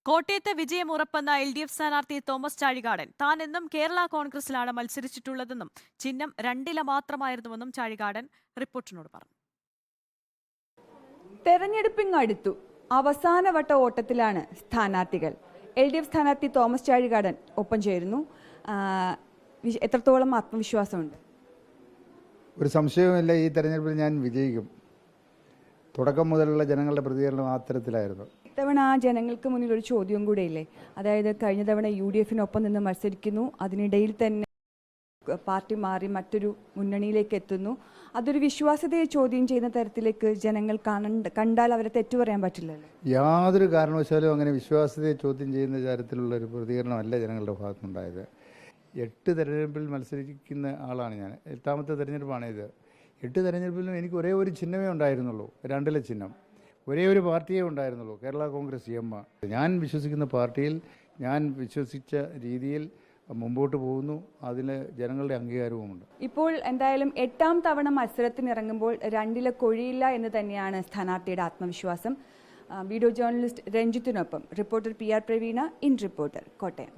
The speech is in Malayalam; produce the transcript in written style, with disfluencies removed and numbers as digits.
കോട്ടയത്ത് വിജയം ഉറപ്പെന്ന LDF സ്ഥാനാർത്ഥി തോമസ് ചാഴികാടൻ താൻ എന്നും കേരള കോൺഗ്രസിലാണ് മത്സരിച്ചിട്ടുള്ളതെന്നും ചിഹ്നം 2 മാത്രമായിരുന്നുവെന്നും ചാഴികാടൻ റിപ്പോർട്ടറിനോട് പറഞ്ഞു. തെരഞ്ഞെടുപ്പിങ് അടുത്തു. അവസാനവട്ട ഓട്ടത്തിലാണ് സ്ഥാനാർത്ഥികൾ. LDF സ്ഥാനാർത്ഥി തോമസ് ചാഴികാടൻ ഒപ്പം ചേരുന്നു. എത്രത്തോളം ആത്മവിശ്വാസമുണ്ട്? ഒരു സംശയവുമില്ല, ഈ തെരഞ്ഞെടുപ്പിൽ ഞാൻ വിജയിക്കും. തുടക്കം മുതലുള്ള ജനങ്ങളുടെ പ്രതികരണം അത്തരത്തിലായിരുന്നു. ഇത്തവണ ആ ജനങ്ങൾക്ക് മുന്നിൽ ഒരു ചോദ്യവും കൂടെ ഇല്ലേ? അതായത് കഴിഞ്ഞ തവണ UDF-നൊപ്പം നിന്ന് മത്സരിക്കുന്നു, അതിനിടയിൽ തന്നെ പാർട്ടി മാറി മറ്റൊരു മുന്നണിയിലേക്ക് എത്തുന്നു. അതൊരു വിശ്വാസ്യതയെ ചോദ്യം ചെയ്യുന്ന തരത്തിലേക്ക് ജനങ്ങൾ കണ്ടാൽ അവരെ തെറ്റു പറയാൻ പറ്റില്ലല്ലോ. യാതൊരു കാരണവശാലും അങ്ങനെ വിശ്വാസ്യതയെ ചോദ്യം ചെയ്യുന്ന തരത്തിലുള്ള ഒരു പ്രതികരണമല്ല ജനങ്ങളുടെ ഭാഗത്തുനിന്നുണ്ടായത്. 8 തെരഞ്ഞെടുപ്പിൽ മത്സരിക്കുന്ന ആളാണ് ഞാൻ. 8ാമത്തെ തെരഞ്ഞെടുപ്പാണിത്. 8 തെരഞ്ഞെടുപ്പിലും എനിക്ക് ഒരേ ഒരു ചിഹ്നമേ ഉണ്ടായിരുന്നുള്ളൂ, 2 ചിഹ്നം. ഒരേ ഒരു പാർട്ടിയേ ഉണ്ടായിരുന്നുള്ളൂ, കേരള കോൺഗ്രസ് എം. ഞാൻ വിശ്വസിക്കുന്ന പാർട്ടിയിൽ ഞാൻ വിശ്വസിച്ച രീതിയിൽ മുമ്പോട്ട് പോകുന്നു. അതിന് ജനങ്ങളുടെ അംഗീകാരവുമുണ്ട്. ഇപ്പോൾ എന്തായാലും 8ാം തവണ മത്സരത്തിനിറങ്ങുമ്പോൾ 2 കൊഴിയില്ല എന്ന് തന്നെയാണ് സ്ഥാനാർത്ഥിയുടെ ആത്മവിശ്വാസം. വീഡിയോ ജേർണലിസ്റ്റ് രഞ്ജിത്തിനൊപ്പം reporter PR Praveena, in reporter, Kottayam.